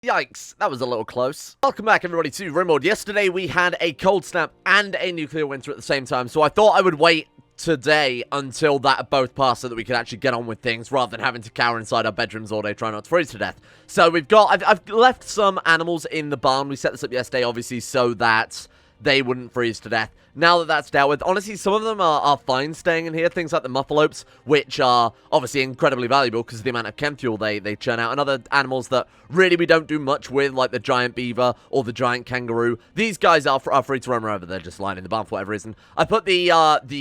Yikes, that was a little close. Welcome back, everybody, to Rimworld. Yesterday, we had a cold snap and a nuclear winter at the same time, so I thought I would wait today until that both passed so that we could actually get on with things rather than having to cower inside our bedrooms all day trying not to freeze to death. So we've got... I've left some animals in the barn. We set this up yesterday, obviously, so that they wouldn't freeze to death. Now that that's dealt with, honestly, some of them are fine staying in here. Things like the muffalopes, which are obviously incredibly valuable because of the amount of chem fuel they churn out. And other animals that really we don't do much with, like the giant beaver or the giant kangaroo. These guys are free to roam wherever. They're just lying in the barn for whatever reason. I put the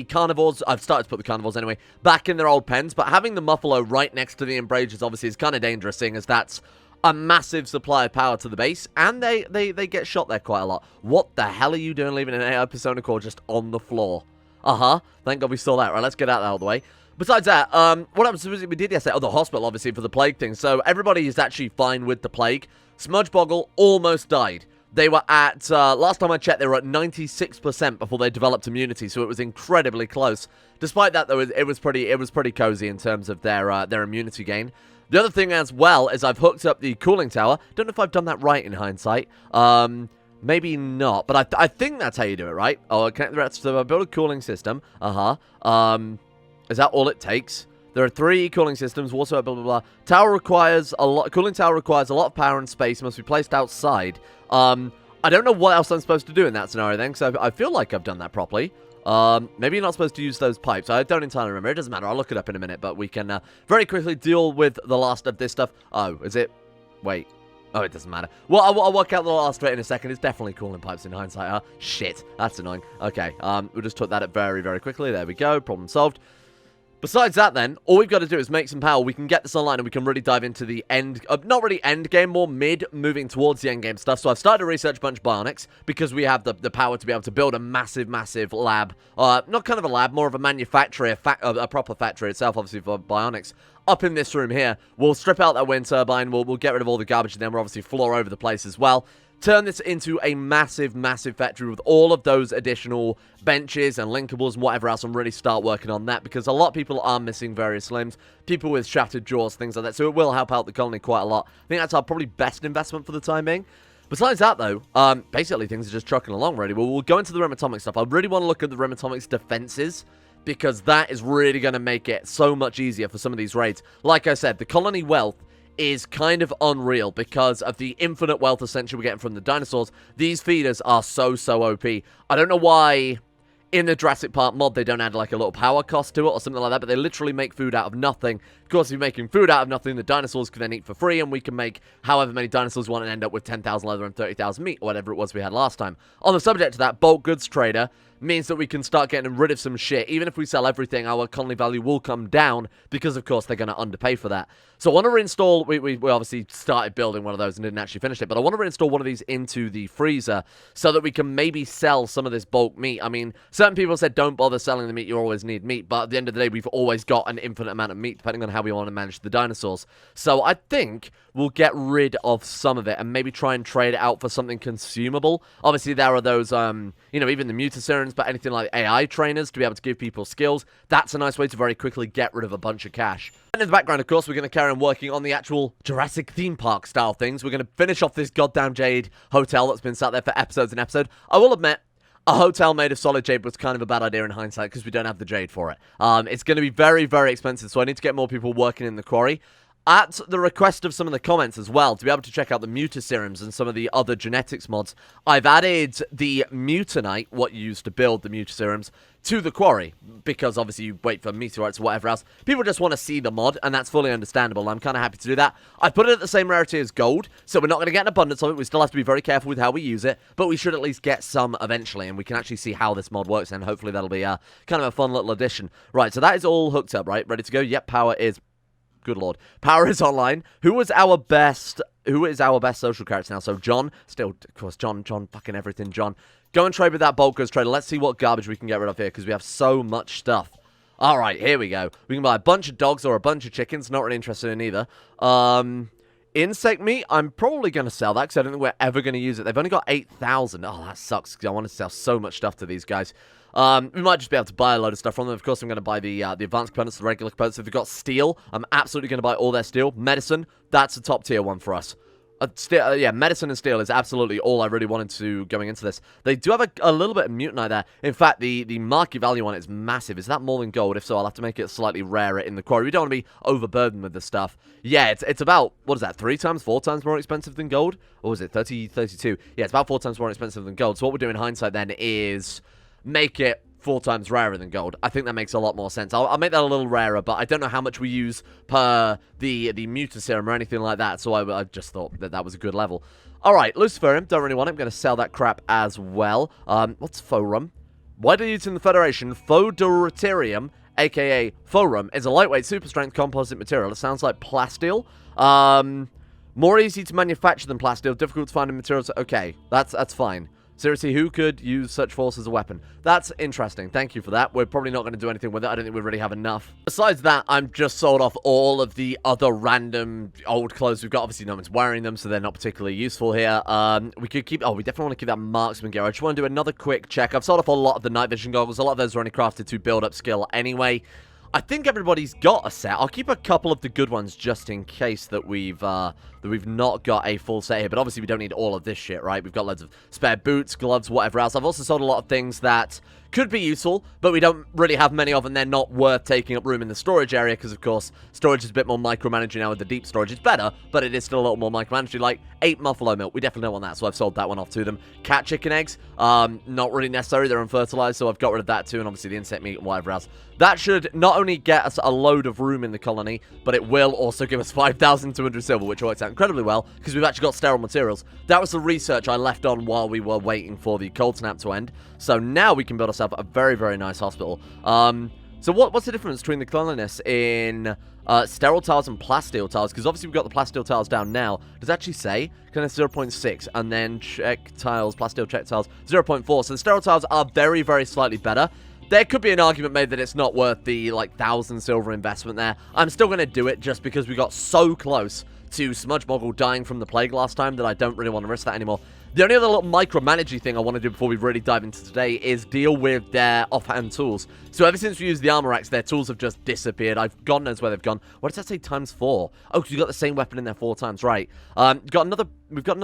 carnivores, I've started to put the carnivores anyway, back in their old pens. But having the muffalo right next to the embrages obviously is kind of dangerous, seeing as that's a massive supply of power to the base, and they get shot there quite a lot. What the hell are you doing leaving an AI Persona core just on the floor? Thank God we saw that. Right, let's get out of the way. Besides that, what else we did yesterday? Oh, the hospital, obviously, for the plague thing. So everybody is actually fine with the plague. Smudgeboggle almost died. They were at, last time I checked, they were at 96% before they developed immunity, so it was incredibly close. Despite that, though, it was pretty cozy in terms of their immunity gain. The other thing as well is I've hooked up the cooling tower. Don't know if I've done that right in hindsight. Maybe not, but I think that's how you do it, right? Oh, connect the rest. So I build a cooling system. Is that all it takes? There are 3 cooling systems. Water, blah, blah, blah. Tower requires a lot. Cooling tower requires a lot of power and space. Must be placed outside. I don't know what else I'm supposed to do in that scenario then, because I feel like I've done that properly. Maybe you're not supposed to use those pipes. I don't entirely remember. It doesn't matter. I'll look it up in a minute, but we can very quickly deal with the last of this stuff. Oh, is it? Wait. Oh, it doesn't matter. Well, I'll work out the last of it in a second. It's definitely cooling pipes in hindsight. Shit. That's annoying. Okay, we'll just took that up very, very quickly. There we go. Problem solved. Besides that, then, all we've got to do is make some power. We can get this online, and we can really dive into the end... not really end game, more mid, moving towards the end game stuff. So I've started to research a bunch of bionics, because we have the power to be able to build a massive, massive lab. Not kind of a lab, more of a manufactory, a proper factory itself, obviously, for bionics. Up in this room here, we'll strip out that wind turbine, we'll get rid of all the garbage, and then we'll obviously floor over the place as well. Turn this into a massive, massive factory with all of those additional benches and linkables and whatever else, and really start working on that, because a lot of people are missing various limbs, people with shattered jaws, things like that, so it will help out the colony quite a lot. I think that's our probably best investment for the time being. Besides that, though, basically things are just trucking along, really. We'll go into the Rim Atomic stuff. I really want to look at the Rim Atomic's defenses, because that is really going to make it so much easier for some of these raids. Like I said, the colony wealth is kind of unreal because of the infinite wealth essentially we're getting from the dinosaurs. These feeders are so OP. I don't know why in the Jurassic Park mod they don't add like a little power cost to it or something like that, but they literally make food out of nothing. Of course, if you're making food out of nothing, the dinosaurs can then eat for free, and we can make however many dinosaurs we want and end up with 10,000 leather and 30,000 meat, or whatever it was we had last time. On the subject of that, bulk goods trader means that we can start getting rid of some shit. Even if we sell everything, our colony value will come down because, of course, they're going to underpay for that. So I want to reinstall... We obviously started building one of those and didn't actually finish it, but I want to reinstall one of these into the freezer so that we can maybe sell some of this bulk meat. I mean, certain people said don't bother selling the meat, you always need meat, but at the end of the day, we've always got an infinite amount of meat, depending on how we want to manage the dinosaurs. So I think we'll get rid of some of it and maybe try and trade it out for something consumable. Obviously, there are those, you know, even the mutacerans, but anything like AI trainers to be able to give people skills. That's a nice way to very quickly get rid of a bunch of cash. And in the background, of course, we're going to carry on working on the actual Jurassic theme park style things. We're going to finish off this goddamn jade hotel that's been sat there for episodes and episodes. I will admit, a hotel made of solid jade was kind of a bad idea in hindsight because we don't have the jade for it. It's going to be very, very expensive, so I need to get more people working in the quarry. At the request of some of the comments as well, to be able to check out the mutaserums and some of the other genetics mods, I've added the mutanite, what you use to build the mutaserums, to the quarry, because obviously you wait for meteorites or whatever else. People just want to see the mod, and that's fully understandable. I'm kind of happy to do that. I put it at the same rarity as gold, so we're not going to get an abundance of it. We still have to be very careful with how we use it, but we should at least get some eventually, and we can actually see how this mod works, and hopefully that'll be kind of a fun little addition. Right, so that is all hooked up, right? Ready to go? Yep, power is... Good lord. Power is online. Who is our best social character now? So John, still, of course, John, fucking everything, John. Go and trade with that bulk goods trader. Let's see what garbage we can get rid of here, because we have so much stuff. Alright, here we go. We can buy a bunch of dogs or a bunch of chickens. Not really interested in either. Insect meat, I'm probably going to sell that, because I don't think we're ever going to use it. They've only got 8,000. Oh, that sucks, because I want to sell so much stuff to these guys. We might just be able to buy a load of stuff from them. Of course, I'm going to buy the advanced components, the regular components. If they've got steel, I'm absolutely going to buy all their steel. Medicine, that's a top tier one for us. Steel, yeah, medicine and steel is absolutely all I really wanted to going into this. They do have a little bit of mutanite there. In fact, the market value on it is massive. Is that more than gold? If so, I'll have to make it slightly rarer in the quarry. We don't want to be overburdened with this stuff. Yeah, it's about, what is that, 3 times, 4 times more expensive than gold? Or was it 32? Yeah, it's about 4 times more expensive than gold. So what we're doing in hindsight then is make it 4 times rarer than gold. I think that makes a lot more sense. I'll make that a little rarer, but I don't know how much we use per the muta serum or anything like that, so I just thought that was a good level. Alright, luciferium, don't really want it. I'm going to sell that crap as well. What's forum? Widely used in the Federation, Fodoriterium, aka forum, is a lightweight, super strength composite material. It sounds like plasteel. More easy to manufacture than plasteel, difficult to find in materials. Okay, that's fine. Seriously, who could use such force as a weapon? That's interesting. Thank you for that. We're probably not going to do anything with it. I don't think we really have enough. Besides that, I'm just sold off all of the other random old clothes we've got. Obviously, no one's wearing them, so they're not particularly useful here. We could keep... Oh, we definitely want to keep that marksman gear. I just want to do another quick check. I've sold off a lot of the night vision goggles. A lot of those are only crafted to build up skill anyway. I think everybody's got a set. I'll keep a couple of the good ones just in case that we've not got a full set here. But obviously we don't need all of this shit, right? We've got loads of spare boots, gloves, whatever else. I've also sold a lot of things that could be useful, but we don't really have many of them. They're not worth taking up room in the storage area because, of course, storage is a bit more micromanaging now with the deep storage. It's better, but it is still a little more micromanaging. Like 8 buffalo milk, we definitely don't want that, so I've sold that one off to them. Cat chicken eggs, not really necessary. They're unfertilized, so I've got rid of that too, and obviously the insect meat and whatever else. That should not only get us a load of room in the colony, but it will also give us 5,200 silver, which works out incredibly well because we've actually got sterile materials. That was the research I left on while we were waiting for the cold snap to end. So now we can build ourselves a very, very nice hospital. So what's the difference between the cleanliness in sterile tiles and plasteel tiles? Because obviously we've got the plasteel tiles down now. Does it actually say cleanliness 0.6 and then check tiles, plasteel check tiles 0.4. So the sterile tiles are very, very slightly better. There could be an argument made that it's not worth the, like, 1,000 silver investment there. I'm still going to do it just because we got so close to Smudgeboggle dying from the plague last time that I don't really want to risk that anymore. The only other little micromanaging thing I want to do before we really dive into today is deal with their offhand tools. So ever since we used the armor axe, their tools have just disappeared. God knows where they've gone. What does that say? Times 4. Oh, because you've got the same weapon in there 4 times, right? We've got another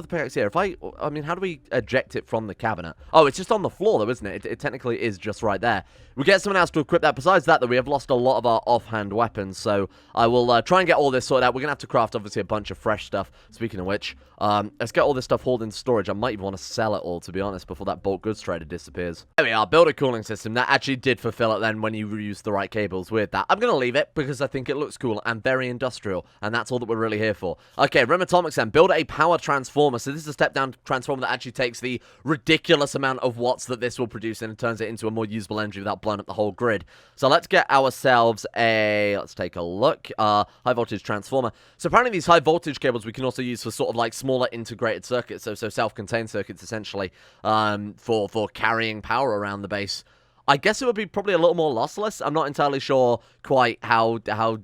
pickaxe here. I mean, how do we eject it from the cabinet? Oh, it's just on the floor though, isn't it? It technically is just right there. We get someone else to equip that. Besides that, though, we have lost a lot of our offhand weapons, so I will try and get all this sorted out. We're going to have to craft, obviously, a bunch of fresh stuff. Speaking of which, let's get all this stuff hauled into storage. I might even want to sell it all, to be honest, before that bulk goods trader disappears. There we are. Build a cooling system. That actually did fulfill it then when you use the right cables with that. I'm going to leave it because I think it looks cool and very industrial, and that's all that we're really here for. Okay, Rimatomics then. Build a power transformer. So this is a step-down transformer that actually takes the ridiculous amount of watts that this will produce and turns it into a more usable energy without blowing up the whole grid. So let's get ourselves let's take a look, high voltage transformer. So apparently these high voltage cables we can also use for sort of like smaller integrated circuits, so self-contained circuits essentially, for carrying power around the base. I guess it would be probably a little more lossless. I'm not entirely sure quite how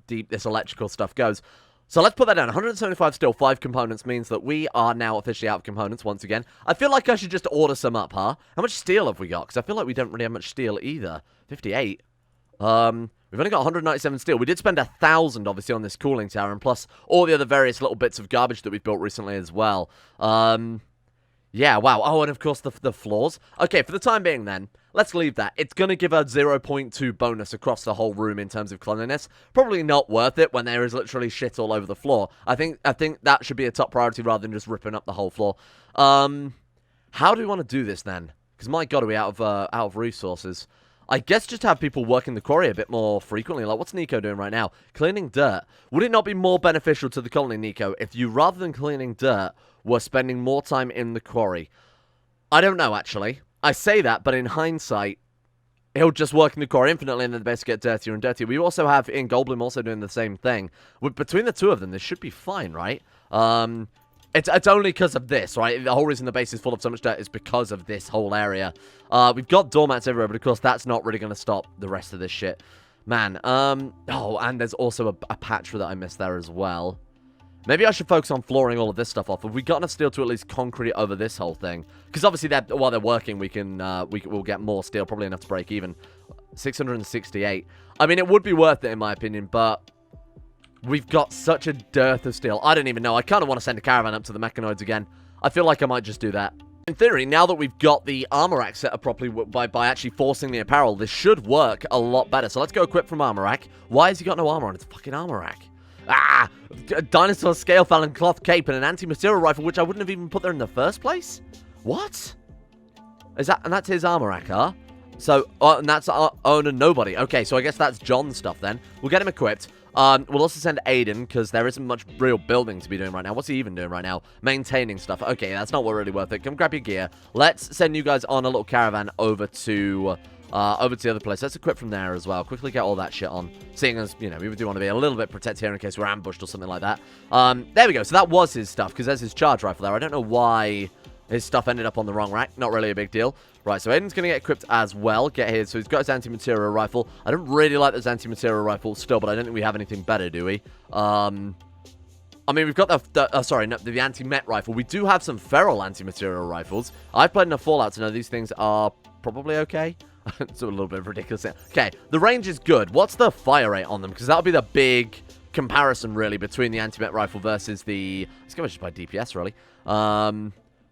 deep this electrical stuff goes. So let's put that down. 175 steel, 5 components means that we are now officially out of components once again. I feel like I should just order some up, huh? How much steel have we got? Because I feel like we don't really have much steel either. 58. We've only got 197 steel. We did spend 1,000, obviously, on this cooling tower, and plus all the other various little bits of garbage that we've built recently as well. Yeah, wow. Oh, and of course the floors. Okay, for the time being then, let's leave that. It's going to give a 0.2 bonus across the whole room in terms of cleanliness. Probably not worth it when there is literally shit all over the floor. I think that should be a top priority rather than just ripping up the whole floor. How do we want to do this then? Because my god, are we out of resources? I guess just have people working the quarry a bit more frequently. Like, what's Nico doing right now? Cleaning dirt. Would it not be more beneficial to the colony, Nico, if you, rather than cleaning dirt, were spending more time in the quarry? I don't know, actually. I say that, but in hindsight, he'll just work in the quarry infinitely and then the base get dirtier and dirtier. We also have in Goldblum also doing the same thing. Between the two of them, this should be fine, right? It's only because of this, right? The whole reason the base is full of so much dirt is because of this whole area. We've got doormats everywhere, but of course that's not really going to stop the rest of this shit. Man, oh, and there's also a patch that I missed there as well. Maybe I should focus on flooring all of this stuff off. Have we got enough steel to at least concrete over this whole thing? Because obviously, while they're working, we'll get more steel, probably enough to break even. 668. I mean, it would be worth it in my opinion, but We've got such a dearth of steel. I don't even know. I kind of want to send a caravan up to the mechanoids again. I feel like I might just do that. In theory, now that we've got the armor rack set up properly by actually forcing the apparel, this should work a lot better. So let's go equip from armor rack. Why has he got no armor on his fucking armor rack? Ah! A dinosaur scale fallon cloth cape and an anti-material rifle, which I wouldn't have even put there in the first place? What? Is that, and that's his armor rack, huh? So, and that's owner nobody. Okay, so I guess that's John's stuff then. We'll get him equipped. We'll also send Aiden, because there isn't much real building to be doing right now. What's he even doing right now? Maintaining stuff. Okay, that's not really worth it. Come grab your gear. Let's send you guys on a little caravan over to the other place. Let's equip from there as well. Quickly get all that shit on. Seeing as, you know, we do want to be a little bit protected here in case we're ambushed or something like that. There we go. So that was his stuff, because there's his charge rifle there. I don't know why his stuff ended up on the wrong rack. Not really a big deal. Right, so Aiden's going to get equipped as well. Get here. So he's got his anti-material rifle. I don't really like this anti-material rifle still, but I don't think we have anything better, do we? I mean, we've got the anti-met rifle. We do have some feral anti-material rifles. I've played enough Fallout to know these things are probably okay. It's a little bit ridiculous. Okay, the range is good. What's the fire rate on them? Because that'll be the big comparison, really, between the anti-met rifle versus the... Let's go just by DPS, really.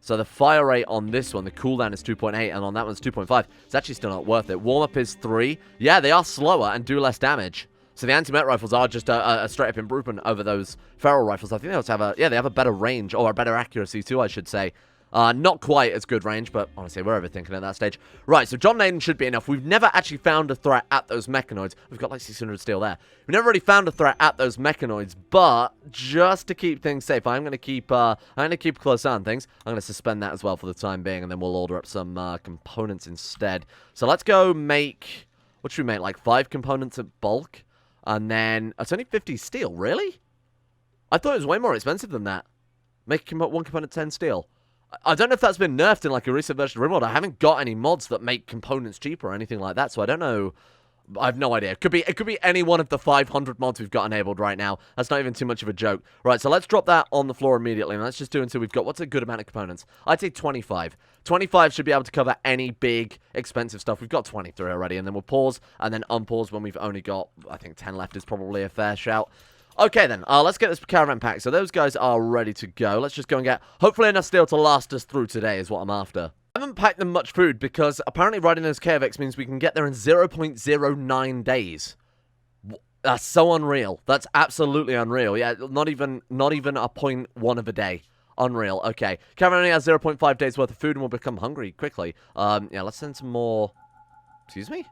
So the fire rate on this one, the cooldown is 2.8, and on that one's 2.5. It's actually still not worth it. Warm-up is 3. Yeah, they are slower and do less damage. So the anti-met rifles are just a straight-up improvement over those feral rifles. I think they also have they have a better range, or a better accuracy too, I should say. Not quite as good range, but honestly, we're overthinking at that stage. Right, so John and Aiden should be enough. We've never actually found a threat at those mechanoids. We've got like 600 steel there. We've never really found a threat at those mechanoids, but just to keep things safe, I'm going to keep close eye on things. I'm going to suspend that as well for the time being, and then we'll order up some components instead. So let's go make, what should we make, like 5 components at bulk? And then, it's only 50 steel, really? I thought it was way more expensive than that. Make one component 10 steel. I don't know if that's been nerfed in like a recent version of Rimworld. I haven't got any mods that make components cheaper or anything like that, so I don't know. I have no idea. It could be any one of the 500 mods we've got enabled right now. That's not even too much of a joke. Right, so let's drop that on the floor immediately, and let's just do until we've got, what's a good amount of components? I'd say 25. 25 should be able to cover any big, expensive stuff. We've got 23 already, and then we'll pause, and then unpause when we've only got, I think 10 left is probably a fair shout. Okay then, let's get this caravan packed. So those guys are ready to go. Let's just go and get, hopefully enough steel to last us through today is what I'm after. I haven't packed them much food because apparently riding those KFX means we can get there in 0.09 days. That's so unreal. That's absolutely unreal. Yeah, not even a 0.1 of a day. Unreal. Okay, caravan only has 0.5 days worth of food and will become hungry quickly. Yeah, let's send some more. Excuse me?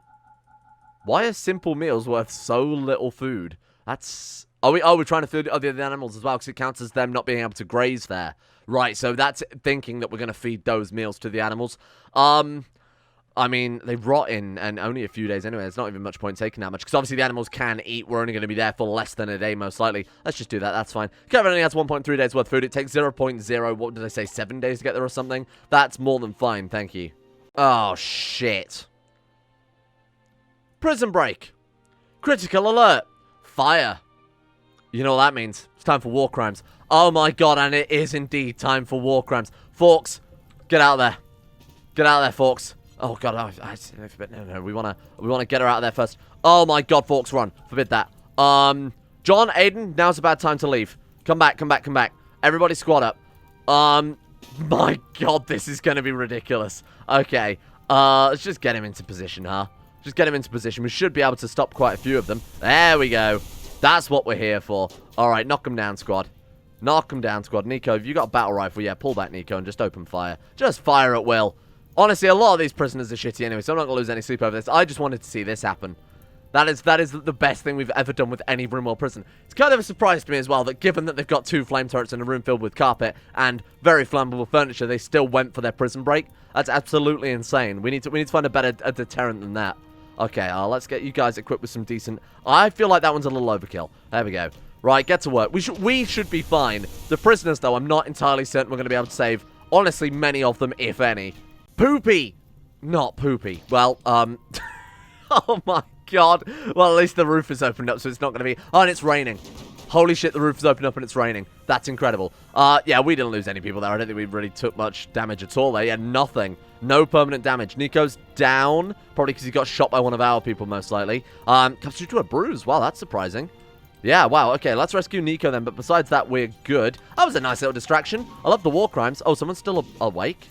Why are simple meals worth so little food? That's... we're trying to feed other animals as well, because it counts as them not being able to graze there. Right, so that's thinking that we're going to feed those meals to the animals. I mean, they rot in and only a few days anyway. There's not even much point taking that much, because obviously the animals can eat. We're only going to be there for less than a day, most likely. Let's just do that. That's fine. Caravan only has 1.3 days worth of food. It takes 0.0, what did I say, 7 days to get there or something? That's more than fine, thank you. Oh, shit. Prison break. Critical alert. Fire. You know what that means. It's time for war crimes. Oh my god, and it is indeed time for war crimes. Forks, get out there. Get out there, Forks. Oh god, no, we wanna get her out of there first. Oh my god, Forks, run. Forbid that. John, Aiden, now's a bad time to leave. Come back. Everybody squad up. My god, this is gonna be ridiculous. Okay, let's just get him into position, huh? Just get him into position. We should be able to stop quite a few of them. There we go. That's what we're here for. Alright, knock them down, squad. Knock them down, squad. Nico, if you got a battle rifle, yeah, pull back, Nico, and just open fire. Just fire at will. Honestly, a lot of these prisoners are shitty anyway, so I'm not going to lose any sleep over this. I just wanted to see this happen. That is the best thing we've ever done with any Rimworld prison. It's kind of a surprise to me as well that given that they've got 2 flame turrets in a room filled with carpet and very flammable furniture, they still went for their prison break. That's absolutely insane. We need to find a better deterrent than that. Okay, let's get you guys equipped with some decent... I feel like that one's a little overkill. There we go. Right, get to work. We should be fine. The prisoners, though, I'm not entirely certain we're going to be able to save. Honestly, many of them, if any. Poopy! Not poopy. Well, oh my god. Well, at least the roof is opened up, so it's not going to be... Oh, and it's raining. Holy shit, the roof is opened up and it's raining. That's incredible. Yeah, we didn't lose any people there. I don't think we really took much damage at all there. Yeah, nothing. No permanent damage. Nico's down. Probably because he got shot by one of our people, most likely. Comes through to a bruise. Wow, that's surprising. Yeah, wow, okay, let's rescue Nico then, but besides that, we're good. That was a nice little distraction. I love the war crimes. Oh, someone's still awake?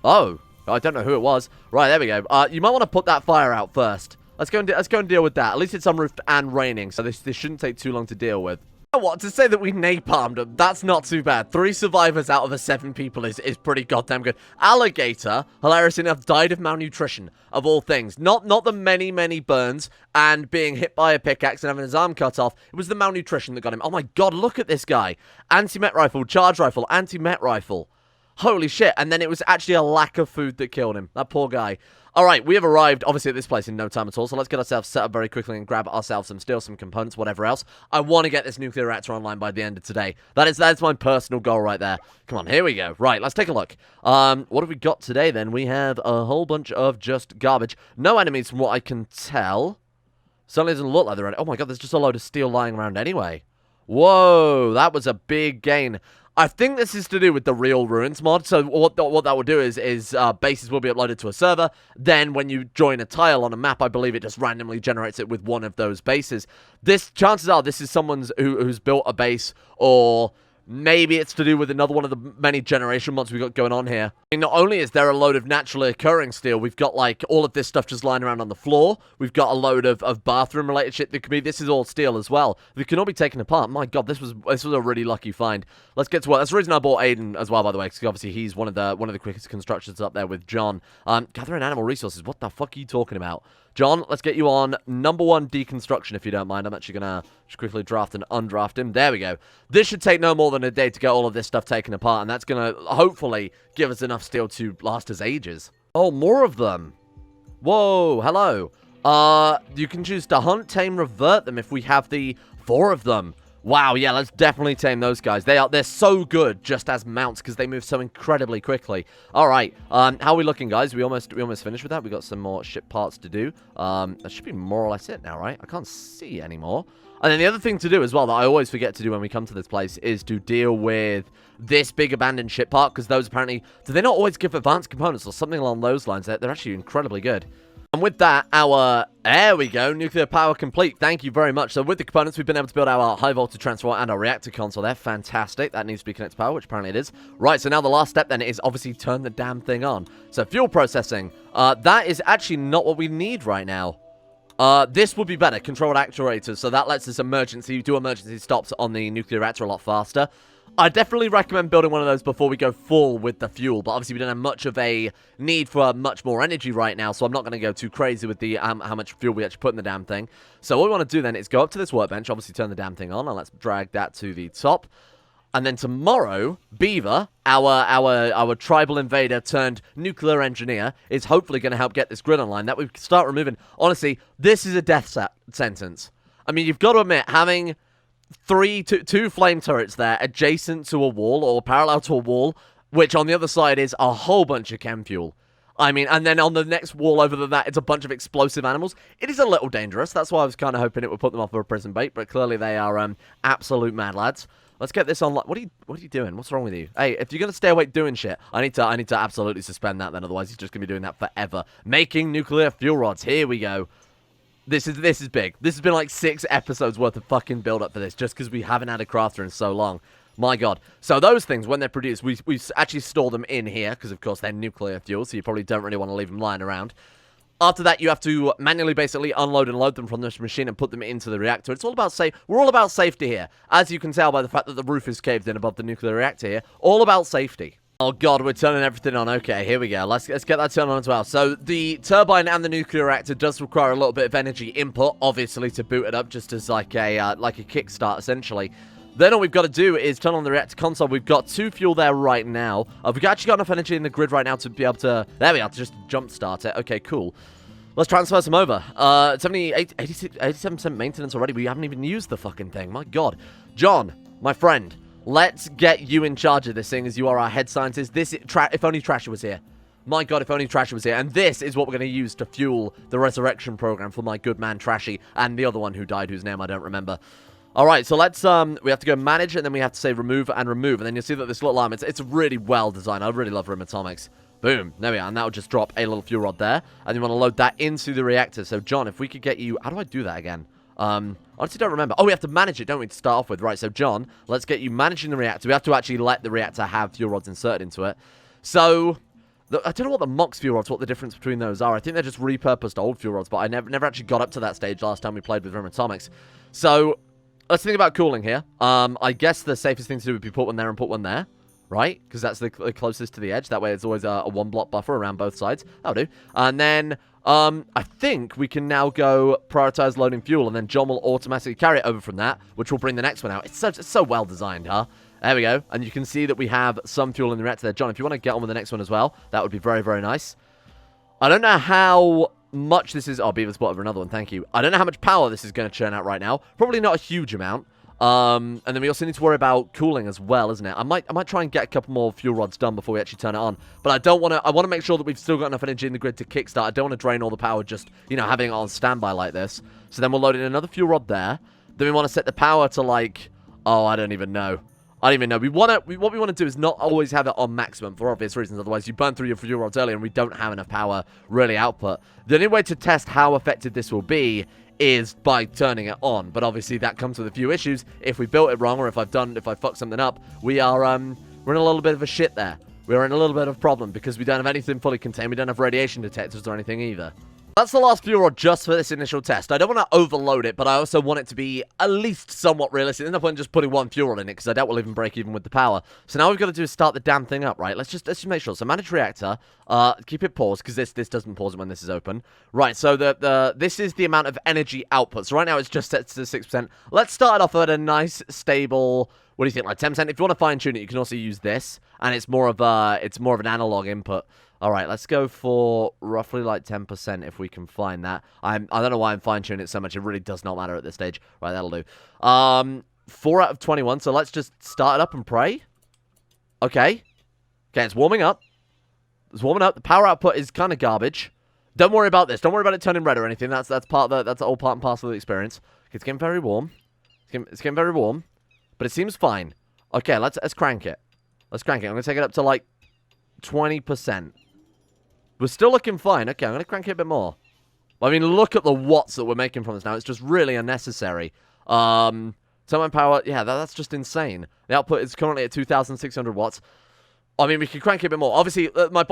Oh, I don't know who it was. Right, there we go. You might want to put that fire out first. Let's go and deal with that. At least it's unroofed and raining, so this shouldn't take too long to deal with. You know what? To say that we napalmed them, that's not too bad. 3 survivors out of the 7 people is pretty goddamn good. Alligator, hilarious enough, died of malnutrition, of all things. Not the many burns and being hit by a pickaxe and having his arm cut off. It was the malnutrition that got him. Oh my god, look at this guy. Anti-met rifle, charge rifle, anti-met rifle. Holy shit. And then it was actually a lack of food that killed him. That poor guy. Alright, we have arrived, obviously, at this place in no time at all, so let's get ourselves set up very quickly and grab ourselves some steel, some components, whatever else. I want to get this nuclear reactor online by the end of today. That is my personal goal right there. Come on, here we go. Right, let's take a look. What have we got today, then? We have a whole bunch of just garbage. No enemies from what I can tell. Certainly doesn't look like they're... Oh my god, there's just a load of steel lying around anyway. Whoa, that was a big gain. I think this is to do with the real ruins mod. So what that will do is bases will be uploaded to a server. Then when you join a tile on a map, I believe it just randomly generates it with one of those bases. Chances are this is someone's who's built a base, or maybe it's to do with another one of the many generation mods we've got going on here. I mean, not only is there a load of naturally occurring steel, we've got, like, all of this stuff just lying around on the floor. We've got a load of bathroom-related shit that could be... This is all steel as well. They can all be taken apart. My god, this was a really lucky find. Let's get to work. That's the reason I bought Aiden as well, by the way, because obviously he's one of the quickest constructions up there with John. Gathering animal resources. What the fuck are you talking about? John, let's get you on number 1 deconstruction, if you don't mind. I'm actually going to just quickly draft and undraft him. There we go. This should take no more than a day to get all of this stuff taken apart, and that's going to hopefully give us enough steel to last us ages. Oh, more of them. Whoa, hello. You can choose to hunt, tame, revert them if we have the 4 of them. Wow, yeah, let's definitely tame those guys. They're so good just as mounts because they move so incredibly quickly. All right, how are we looking, guys? We almost finished with that. We got some more ship parts to do. That should be more or less it now, right? I can't see anymore. And then the other thing to do as well that I always forget to do when we come to this place is to deal with this big abandoned ship part, because those apparently... Do they not always give advanced components or something along those lines? They're actually incredibly good. And with that, there we go, nuclear power complete. Thank you very much. So with the components, we've been able to build our high voltage transformer and our reactor console there. Fantastic. That needs to be connected to power, which apparently it is. Right, so now the last step then is obviously turn the damn thing on. So fuel processing. That is actually not what we need right now. This would be better. Controlled actuators. So that lets us do emergency stops on the nuclear reactor a lot faster. I definitely recommend building one of those before we go full with the fuel, but obviously we don't have much of a need for much more energy right now, so I'm not going to go too crazy with the how much fuel we actually put in the damn thing. So what we want to do then is go up to this workbench, obviously turn the damn thing on, and let's drag that to the top. And then tomorrow, Beaver, our tribal invader turned nuclear engineer, is hopefully going to help get this grid online. That we can start removing. Honestly, this is a death sentence. I mean, you've got to admit, having... two flame turrets there adjacent to a wall or parallel to a wall, which on the other side is a whole bunch of chem fuel. I mean, and then on the next wall over than that, it's a bunch of explosive animals. It is a little dangerous. That's why I was kind of hoping it would put them off for a prison bait, but clearly they are absolute mad lads. Let's get this on. What are you doing? What's wrong with you? Hey, if you're gonna stay awake doing shit, I need to absolutely suspend that. Then otherwise, he's just gonna be doing that forever. Making nuclear fuel rods. Here we go. This is big. This has been like 6 episodes worth of fucking build-up for this, just because we haven't had a crafter in so long. My god. So those things, when they're produced, we actually store them in here, because of course they're nuclear fuel, so you probably don't really want to leave them lying around. After that, you have to manually basically unload and load them from this machine and put them into the reactor. It's all about we're all about safety here. As you can tell by the fact that the roof is caved in above the nuclear reactor here. All about safety. Oh god, we're turning everything on. Okay, here we go. Let's get that turned on as well. So the turbine and the nuclear reactor does require a little bit of energy input, obviously, to boot it up, just as like a kickstart, essentially. Then all we've got to do is turn on the reactor console. We've got 2 fuel there right now. We've actually got enough energy in the grid right now to be able to... There we are, to just jumpstart it. Okay, cool. Let's transfer some over. It's only 87% maintenance already. We haven't even used the fucking thing. My god. John, my friend... Let's get you in charge of this thing, as you are our head scientist. If only Trasher was here. My god, if only Trasher was here. And this is what we're going to use to fuel the resurrection program for my good man Trashy and the other one who died, whose name I don't remember. Alright, so let's, we have to go manage, and then we have to say remove and remove. And then you'll see that this little arm, it's really well designed. I really love Rim Atomics. Boom. There we are. And that will just drop a little fuel rod there. And you want to load that into the reactor. So, John, if we could get you... How do I do that again? Honestly don't remember. Oh, we have to manage it, don't we, to start off with. Right, so John, let's get you managing the reactor. We have to actually let the reactor have fuel rods inserted into it. So, I don't know what the Mox fuel rods, what the difference between those are. I think they're just repurposed old fuel rods, but I never actually got up to that stage last time we played with Atomics. So, let's think about cooling here. I guess the safest thing to do would be put one there and put one there. Right? Because that's the closest to the edge. That way it's always a one-block buffer around both sides. That'll do. And then, I think we can now go prioritize loading fuel, and then John will automatically carry it over from that, which will bring the next one out. It's so well designed, huh? There we go. And you can see that we have some fuel in the reactor there. John, if you want to get on with the next one as well, that would be very, very nice. I don't know how much this is... Oh, Beaver spotted for another one. Thank you. I don't know how much power this is going to churn out right now. Probably not a huge amount. And then we also need to worry about cooling as well, isn't it? I might try and get a couple more fuel rods done before we actually turn it on. But I don't want to... I want to make sure that we've still got enough energy in the grid to kickstart. I don't want to drain all the power just, you know, having it on standby like this. So then we'll load in another fuel rod there. Then we want to set the power to, like... Oh, I don't even know. I don't even know. What we want to do is not always have it on maximum for obvious reasons. Otherwise, you burn through your fuel rods earlier and we don't have enough power really output. The only way to test how effective this will be is by turning it on, but obviously that comes with a few issues. If we built it wrong, or if I fucked something up, we are we're in a little bit of a shit there. We're in a little bit of a problem because we don't have anything fully contained. We don't have radiation detectors or anything either. That's the last fuel rod just for this initial test. I don't want to overload it, but I also want it to be at least somewhat realistic. There's no point in just putting one fuel rod in it, because I doubt we'll even break even with the power. So now we've got to do is start the damn thing up, right? Let's just make sure. So manage reactor. Keep it paused, because this doesn't pause when this is open. Right, so this is the amount of energy output. So right now it's just set to 6%. Let's start it off at a nice, stable... What do you think, like 10%? If you want to fine-tune it, you can also use this, and it's more of an analog input. All right, let's go for roughly like 10% if we can find that. I don't know why I'm fine-tuning it so much. It really does not matter at this stage. Right, that'll do. 4 out of 21, so let's just start it up and pray. Okay. Okay, it's warming up. It's warming up. The power output is kind of garbage. Don't worry about this. Don't worry about it turning red or anything. That's all part and parcel of the experience. Okay, it's getting very warm. It's getting very warm. But it seems fine. Okay, let's crank it. Let's crank it. I'm going to take it up to like 20%. We're still looking fine. Okay, I'm going to crank it a bit more. I mean, look at the watts that we're making from this now. It's just really unnecessary. Turbine power, yeah, that's just insane. The output is currently at 2,600 watts. I mean, we can crank it a bit more. Obviously, my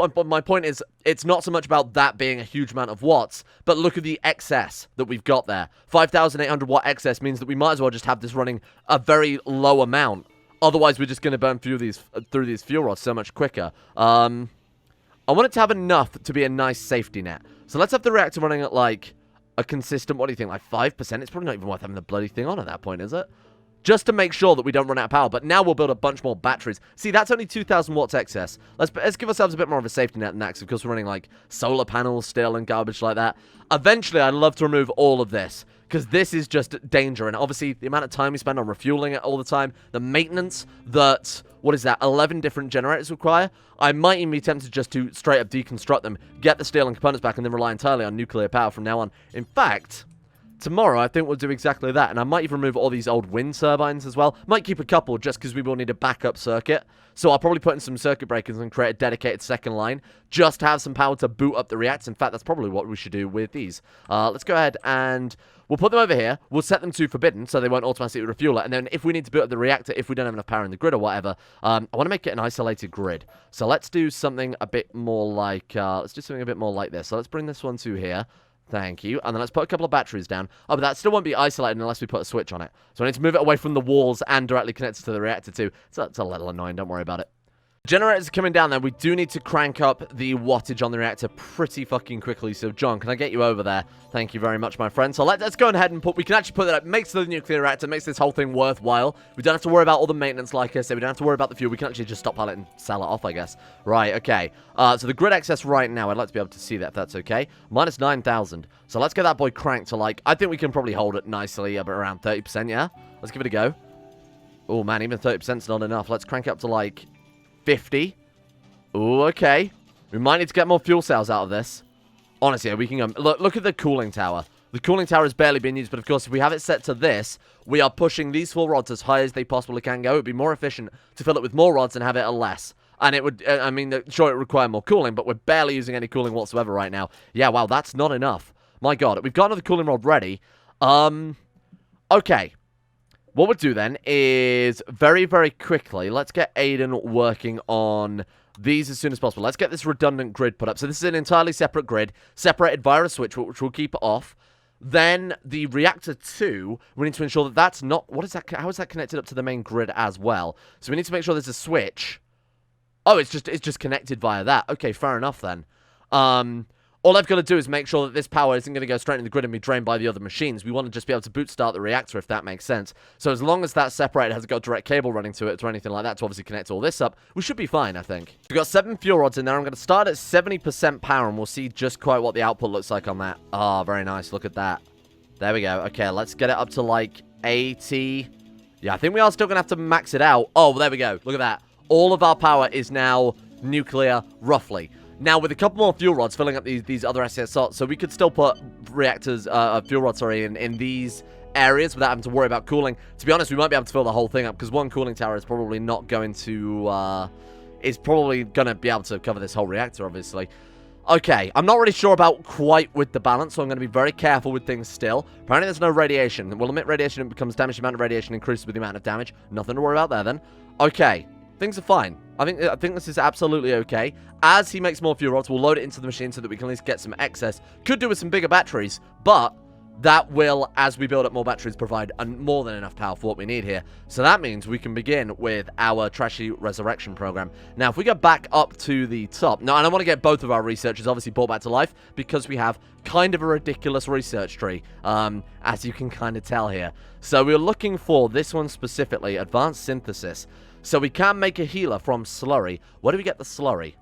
point is, it's not so much about that being a huge amount of watts, but look at the excess that we've got there. 5,800 watt excess means that we might as well just have this running a very low amount. Otherwise, we're just going to burn through these fuel rods so much quicker. I want it to have enough to be a nice safety net. So let's have the reactor running at, like, a consistent, what do you think, like 5%? It's probably not even worth having the bloody thing on at that point, is it? Just to make sure that we don't run out of power. But now we'll build a bunch more batteries. See, that's only 2,000 watts excess. Let's give ourselves a bit more of a safety net than that, because we're running, like, solar panels still and garbage like that. Eventually, I'd love to remove all of this, because this is just danger. And obviously, the amount of time we spend on refueling it all the time, the maintenance that, what is that, 11 different generators require, I might even be tempted just to straight up deconstruct them, get the steel and components back, and then rely entirely on nuclear power from now on. In fact, tomorrow, I think we'll do exactly that, and I might even remove all these old wind turbines as well. Might keep a couple, just because we will need a backup circuit. So I'll probably put in some circuit breakers and create a dedicated second line, just to have some power to boot up the reactor. In fact, that's probably what we should do with these. Let's go ahead and we'll put them over here. We'll set them to forbidden, so they won't automatically refuel it. And then if we need to boot up the reactor, if we don't have enough power in the grid or whatever, I want to make it an isolated grid. So let's do something a bit more like, this. So let's bring this one to here. Thank you. And then let's put a couple of batteries down. Oh, but that still won't be isolated unless we put a switch on it. So I need to move it away from the walls and directly connect it to the reactor too. So it's a little annoying. Don't worry about it. Generators are coming down there. We do need to crank up the wattage on the reactor pretty fucking quickly. So, John, can I get you over there? Thank you very much, my friend. So let's go ahead and we can actually put that up. Makes the nuclear reactor, makes this whole thing worthwhile. We don't have to worry about all the maintenance, like I said. We don't have to worry about the fuel. We can actually just stockpile it and sell it off, I guess. Right, okay. So the grid excess right now, I'd like to be able to see that if that's okay. Minus 9,000. So let's get that boy cranked to, like, I think we can probably hold it nicely up at around 30%, yeah? Let's give it a go. Oh, man, even 30% is not enough. Let's crank it up to, like, 50. Oh, okay. We might need to get more fuel cells out of this. Honestly, we can go... Look at the cooling tower. The cooling tower is barely being used, but of course, if we have it set to this, we are pushing these full rods as high as they possibly can go. It would be more efficient to fill it with more rods and have it at less. And it would... I mean, sure, it would require more cooling, but we're barely using any cooling whatsoever right now. Yeah, wow, that's not enough. My God, we've got another cooling rod ready. Okay. What we'll do then is very, very quickly, let's get Aiden working on these as soon as possible. Let's get this redundant grid put up. So this is an entirely separate grid, separated via a switch, which will keep it off. Then the reactor 2, we need to ensure that that's not... What is that? How is that connected up to the main grid as well? So we need to make sure there's a switch. Oh, it's just connected via that. Okay, fair enough then. All I've got to do is make sure that this power isn't going to go straight in the grid and be drained by the other machines. We want to just be able to boot start the reactor, if that makes sense. So as long as that separator has got direct cable running to it or anything like that to obviously connect all this up, we should be fine, I think. We've got 7 fuel rods in there. I'm going to start at 70% power, and we'll see just quite what the output looks like on that. Ah, very nice. Look at that. There we go. Okay, let's get it up to, like, 80. Yeah, I think we are still going to have to max it out. Oh, there we go. Look at that. All of our power is now nuclear, roughly. Now, with a couple more fuel rods filling up these other SES slots, so we could still put reactors, fuel rods, sorry, in these areas without having to worry about cooling. To be honest, we might be able to fill the whole thing up, because one cooling tower is probably not going to, is probably going to be able to cover this whole reactor, obviously. Okay, I'm not really sure about quite with the balance, so I'm going to be very careful with things still. Apparently, there's no radiation. We'll emit radiation, it becomes damage. The amount of radiation increases with the amount of damage. Nothing to worry about there, then. Okay. Things are fine. I think this is absolutely okay. As he makes more fuel rods, we'll load it into the machine so that we can at least get some excess. Could do with some bigger batteries, but that will, as we build up more batteries, provide more than enough power for what we need here. So that means we can begin with our trashy resurrection program. Now, if we go back up to the top... Now, and I want to get both of our researchers obviously brought back to life because we have kind of a ridiculous research tree, as you can kind of tell here. So we're looking for this one specifically, advanced synthesis. So we can make a healer from slurry. Where do we get the slurry?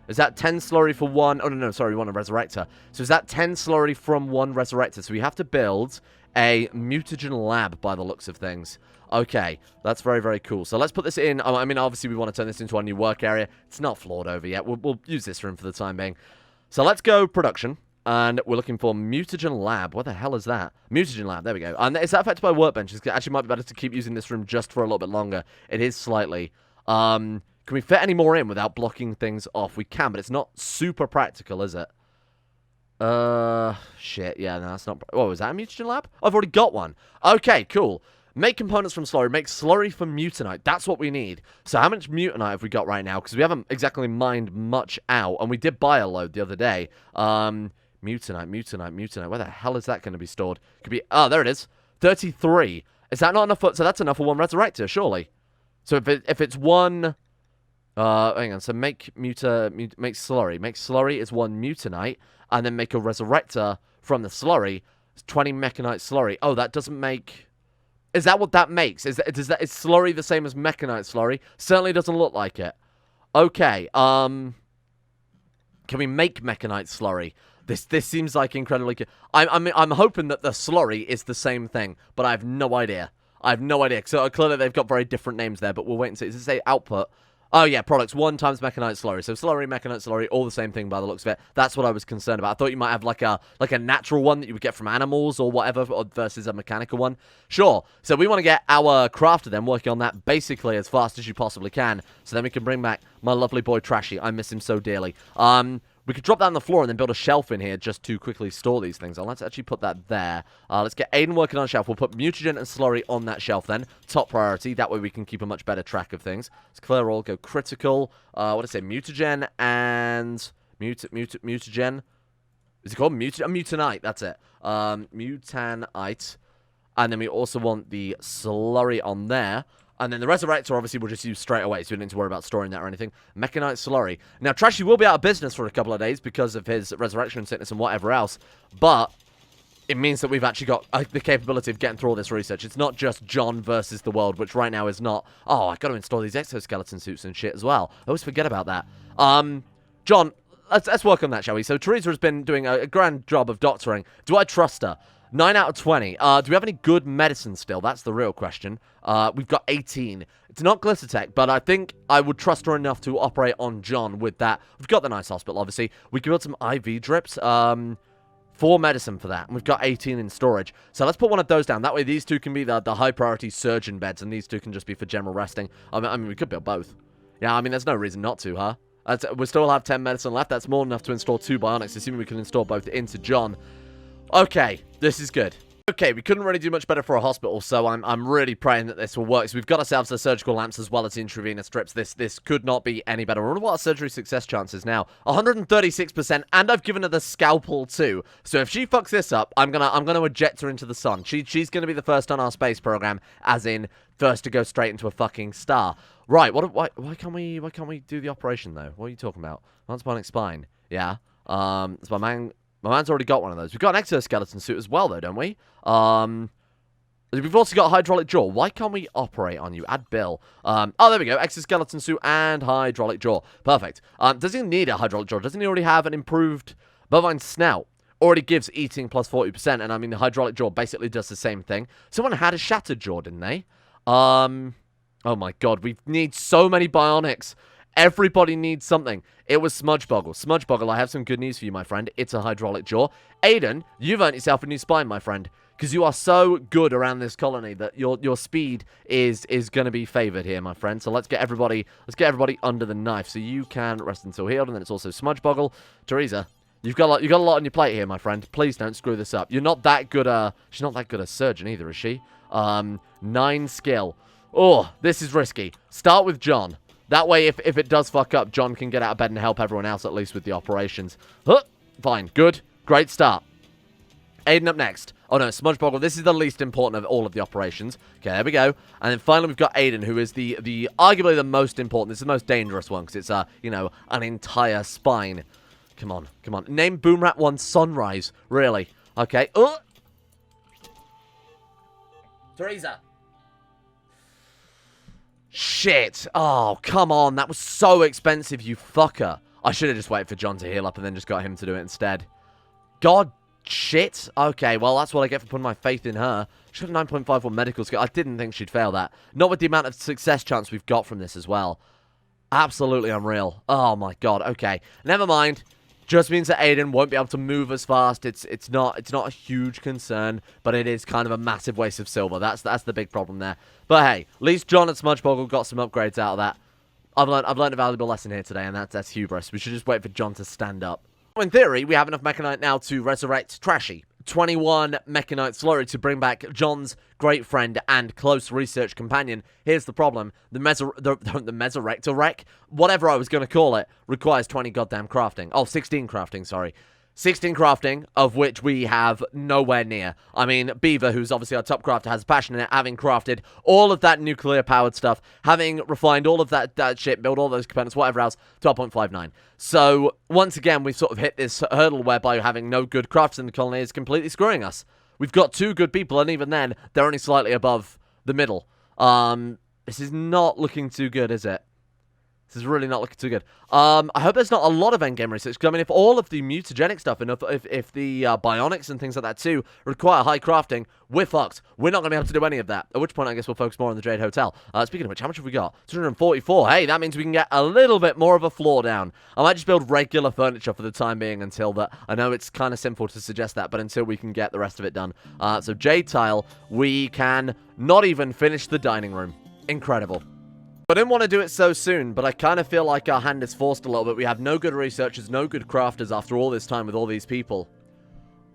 Is that 10 slurry for one? Oh, no, sorry, we want a resurrector. So is that 10 slurry from one resurrector? So we have to build a mutagen lab by the looks of things. Okay, that's very, very cool. So let's put this in. I mean, obviously we want to turn this into our new work area. It's not floored over yet. We'll use this room for the time being. So let's go production. And we're looking for mutagen lab. What the hell is that? Mutagen lab. There we go. And is that affected by workbenches? It actually might be better to keep using this room just for a little bit longer. It is slightly. Can we fit any more in without blocking things off? We can, but it's not super practical, is it? Shit. Yeah, no, that's not... Oh, is that a mutagen lab? I've already got one. Okay, cool. Make components from slurry. Make slurry from mutanite. That's what we need. So how much mutanite have we got right now? Because we haven't exactly mined much out. And we did buy a load the other day. Mutanite. Where the hell is that going to be stored? Could be... Oh, there it is. 33. Is that not enough for... So that's enough for one resurrector, surely. So if it's one... hang on. So make slurry. Make slurry is one mutanite. And then make a resurrector from the slurry. It's 20 mechanite slurry. Oh, that doesn't make... Is that what that makes? Is slurry the same as mechanite slurry? Certainly doesn't look like it. Okay. Can we make mechanite slurry? This seems like incredibly... I'm hoping that the slurry is the same thing, but I have no idea. So clearly they've got very different names there, but we'll wait and see. Does it say output? Oh yeah, products 1 times mechanite slurry. So slurry, mechanite slurry, all the same thing by the looks of it. That's what I was concerned about. I thought you might have like a natural one that you would get from animals or whatever versus a mechanical one. Sure. So we want to get our crafter then working on that basically as fast as you possibly can. So then we can bring back my lovely boy Trashy. I miss him so dearly. We could drop that on the floor and then build a shelf in here just to quickly store these things. Let's actually put that there. Let's get Aiden working on a shelf. We'll put mutagen and slurry on that shelf then. Top priority. That way we can keep a much better track of things. Let's clear all, go critical. What did I say? Mutagen and... Mutagen. Is it called mutanite? That's it. Mutanite. And then we also want the slurry on there. And then the resurrector, obviously, we'll just use straight away, so we don't need to worry about storing that or anything. Mechanite slurry. Now, Trashy will be out of business for a couple of days because of his resurrection sickness and whatever else. But it means that we've actually got the capability of getting through all this research. It's not just John versus the world, which right now is not... Oh, I've got to install these exoskeleton suits and shit as well. I always forget about that. John, let's work on that, shall we? So, Teresa has been doing a grand job of doctoring. Do I trust her? 9 out of 20. Do we have any good medicine still? That's the real question. We've got 18. It's not Glittertech, but I think I would trust her enough to operate on John with that. We've got the nice hospital, obviously. We can build some IV drips. 4 medicine for that. And we've got 18 in storage. So let's put one of those down. That way these two can be the high-priority surgeon beds, and these two can just be for general resting. I mean, we could build both. Yeah, I mean, there's no reason not to, huh? We still have 10 medicine left. That's more than enough to install 2 bionics, assuming we can install both into John. Okay, this is good. Okay, we couldn't really do much better for a hospital, so I'm really praying that this will work. So we've got ourselves the surgical lamps as well as the intravenous strips. This could not be any better. I wonder what our surgery success chances now. 136%, and I've given her the scalpel too. So if she fucks this up, I'm gonna eject her into the sun. She's gonna be the first on our space program, as in first to go straight into a fucking star. Right? Why can't we do the operation though? What are you talking about? Bionic spine. Yeah. It's my man's already got one of those. We've got an exoskeleton suit as well, though, don't we? We've also got a hydraulic jaw. Why can't we operate on you? Add bill. Oh, there we go. Exoskeleton suit and hydraulic jaw. Perfect. Does he need a hydraulic jaw? Doesn't he already have an improved bovine snout? Already gives eating plus 40%, and I mean, the hydraulic jaw basically does the same thing. Someone had a shattered jaw, didn't they? Oh my god, we need so many bionics. Everybody needs something. It was Smudgeboggle. Smudgeboggle, I have some good news for you, my friend. It's a hydraulic jaw. Aiden, you've earned yourself a new spine, my friend. Because you are so good around this colony that your speed is going to be favored here, my friend. So let's get everybody under the knife. So you can rest until healed, and then it's also Smudgeboggle. Teresa, you've got a lot on your plate here, my friend. Please don't screw this up. You're not that good she's not that good a surgeon either, is she? 9 skill. Oh, this is risky. Start with John. That way, if it does fuck up, John can get out of bed and help everyone else, at least with the operations. Huh, fine. Good. Great start. Aiden up next. Oh, no, Smudgeboggle. This is the least important of all of the operations. Okay, there we go. And then finally, we've got Aiden, who is the arguably the most important. This is the most dangerous one, because it's, you know, an entire spine. Come on. Come on. Name Boomrat 1 Sunrise. Really. Okay. Teresa. Shit. Oh, come on. That was so expensive, you fucker. I should have just waited for John to heal up and then just got him to do it instead. God shit. Okay, well, that's what I get for putting my faith in her. She had a 9.51 medical skill. I didn't think she'd fail that. Not with the amount of success chance we've got from this as well. Absolutely unreal. Oh, my God. Okay. Never mind. Just means that Aiden won't be able to move as fast. It's not a huge concern, but it is kind of a massive waste of silver. That's the big problem there. But hey, at least John and Smudgeboggle got some upgrades out of that. I've learned a valuable lesson here today, and that's hubris. We should just wait for John to stand up. In theory, we have enough Mechanite now to resurrect Trashy. 21 Mechanite slurry to bring back John's great friend and close research companion. Here's the problem. The Mesorector wreck, whatever I was going to call it, requires 20 goddamn crafting. Oh, 16 crafting, sorry. 16 crafting, of which we have nowhere near. I mean, Beaver, who's obviously our top crafter, has passion in it, having crafted all of that nuclear-powered stuff, having refined all of that shit, built all those components, whatever else, 12.59. So, once again, we've sort of hit this hurdle whereby having no good crafts in the colony is completely screwing us. We've got 2 good people, and even then, they're only slightly above the middle. This is not looking too good, is it? This is really not looking too good. I hope there's not a lot of endgame research, because I mean, if all of the mutagenic stuff, and if the bionics and things like that too require high crafting, we're fucked. We're not going to be able to do any of that. At which point, I guess we'll focus more on the Jade Hotel. Speaking of which, how much have we got? 244. Hey, that means we can get a little bit more of a floor down. I might just build regular furniture for the time being until that. I know it's kind of simple to suggest that, but until we can get the rest of it done. So Jade Tile, we can not even finish the dining room. Incredible. I didn't want to do it so soon, but I kind of feel like our hand is forced a little bit. We have no good researchers, no good crafters after all this time with all these people.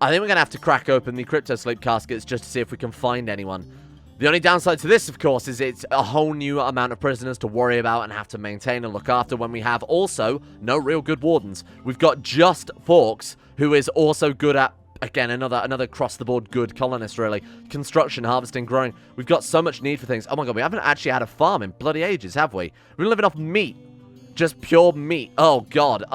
I think we're going to have to crack open the crypto sleep caskets just to see if we can find anyone. The only downside to this, of course, is it's a whole new amount of prisoners to worry about and have to maintain and look after when we have also no real good wardens. We've got just Forks, who is also good at, again, another across-the-board good colonist, really. Construction, harvesting, growing. We've got so much need for things. Oh my god, we haven't actually had a farm in bloody ages, have we? We've been living off meat. Just pure meat. Oh god.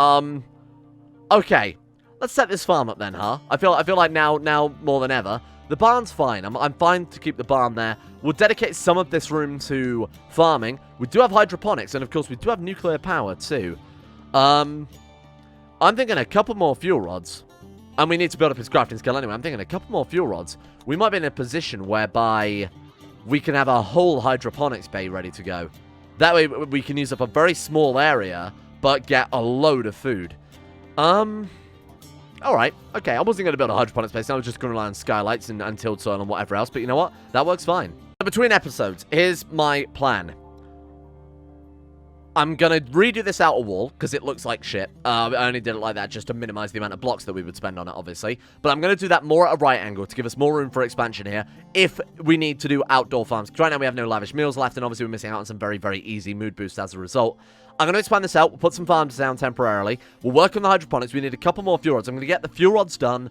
Okay. Let's set this farm up then, huh? I feel like now more than ever. The barn's fine. I'm fine to keep the barn there. We'll dedicate some of this room to farming. We do have hydroponics, and of course we do have nuclear power too. I'm thinking a couple more fuel rods. And we need to build up his crafting skill anyway. I'm thinking a couple more fuel rods. We might be in a position whereby we can have a whole hydroponics bay ready to go. That way we can use up a very small area, but get a load of food. Alright. Okay, I wasn't going to build a hydroponics base. I was just going to rely on skylights and tilled soil and whatever else. But you know what? That works fine. Between episodes, here's my plan. I'm going to redo this outer wall, because it looks like shit. I only did it like that just to minimize the amount of blocks that we would spend on it, obviously. But I'm going to do that more at a right angle to give us more room for expansion here, if we need to do outdoor farms. Because right now we have no lavish meals left, and obviously we're missing out on some very, very easy mood boosts as a result. I'm going to expand this out. We'll put some farms down temporarily. We'll work on the hydroponics. We need a couple more fuel rods. I'm going to get the fuel rods done.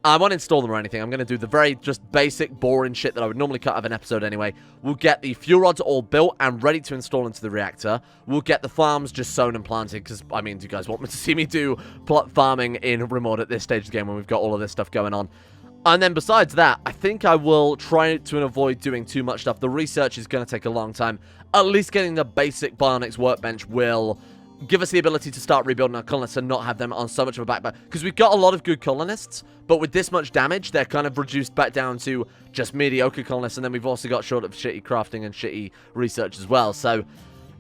I won't install them or anything. I'm going to do the very just basic, boring shit that I would normally cut out of an episode anyway. We'll get the fuel rods all built and ready to install into the reactor. We'll get the farms just sown and planted because, I mean, do you guys want me to see me do farming in Rimworld at this stage of the game when we've got all of this stuff going on? And then besides that, I think I will try to avoid doing too much stuff. The research is going to take a long time. At least getting the basic bionics workbench will give us the ability to start rebuilding our colonists and not have them on so much of a backpack. Because we've got a lot of good colonists, but with this much damage, they're kind of reduced back down to just mediocre colonists. And then we've also got short of shitty crafting and shitty research as well. So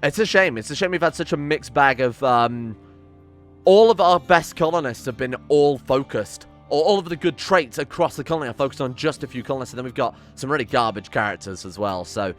it's a shame. It's a shame we've had such a mixed bag of... all of our best colonists have been all focused. Or all of the good traits across the colony are focused on just a few colonists. And then we've got some really garbage characters as well. So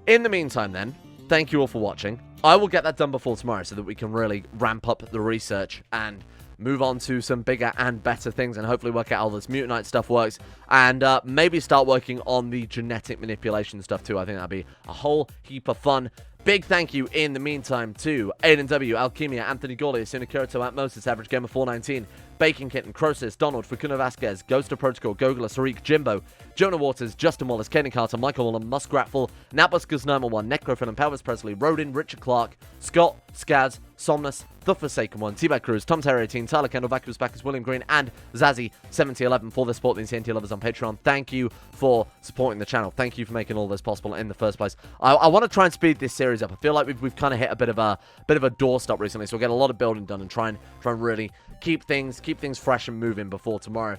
in the meantime then, thank you all for watching. I will get that done before tomorrow so that we can really ramp up the research and move on to some bigger and better things and hopefully work out how this mutanite stuff works and maybe start working on the genetic manipulation stuff too. I think that'd be a whole heap of fun. Big thank you in the meantime to Aiden W, Alchemia, Anthony Gawley, Sunakirito, At Moses, Average Gamer 419, Bacon Kitten, Crosis, Donald, Fakuna Vasquez, Ghost of Protocol, Gogula, Sarik, Jimbo, Jonah Waters, Justin Wallace, Kaden Carter, Michael Mullen, Muskratful, Natbuskers 911, Necrofin and Pelvis Presley, Rodin, Richard Clark, Scott, Skaz, Somnus, The Forsaken One, T-Bag Cruz, Tom Terry 18, Tyler Kendall, Vacuous Backers, William Green, and Zazzy 7011 for the support of the TNT lovers on Patreon. Thank you for supporting the channel. Thank you for making all this possible in the first place. I want to try and speed this series up. I feel like we've kind of hit a bit of a doorstop recently, so we'll get a lot of building done and try and really keep things fresh and moving before tomorrow.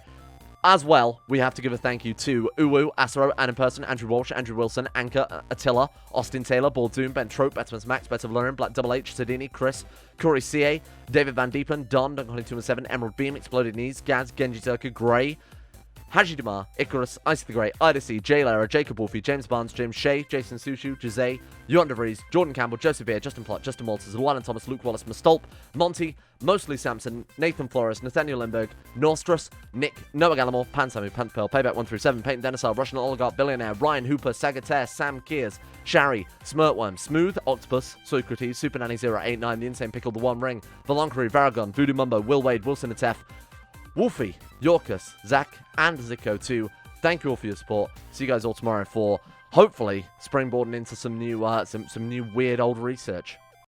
As well, we have to give a thank you to Uwu, Asaro, Ann in Person, Andrew Walsh, Andrew Wilson, Anchor, Attila, Austin Taylor, Baldoon, Ben Trope, Betterman's Max, Better Valerian, Black Double H, Sadini, Chris, Corey CA, David Van Diepen, Don, Duncan217, Emerald Beam, Exploded Knees, Gaz, Genji Turka, Gray, Haji Damar, Icarus, Icy the Great, Idacy, Jay Lara, Jacob Wolfie, James Barnes, James Shea, Jason Sushu, Jose, Johan DeVries, Jordan Campbell, Joseph Beer, Justin Plott, Justin Walters, Llewellyn Thomas, Luke Wallace, Mastolp, Monty, Mostly Sampson, Nathan Flores, Nathaniel Lindberg, Norstrus, Nick, Noah Gallimore, Pansamu, Pantpearl, Payback 137, Peyton Denisar, Russian Oligarch, Billionaire, Ryan Hooper, Sagater, Sam Kears, Shari, Smirtworm, Smooth, Octopus, Socrates, Super Nanny 089, The Insane Pickle, The One Ring, Valonkery, Varagon, Voodoo Mumbo, Will Wade, Wilson Atef, Wolfie, Yorkus, Zach, and Zico too. Thank you all for your support. See you guys all tomorrow for hopefully springboarding into some new weird old research.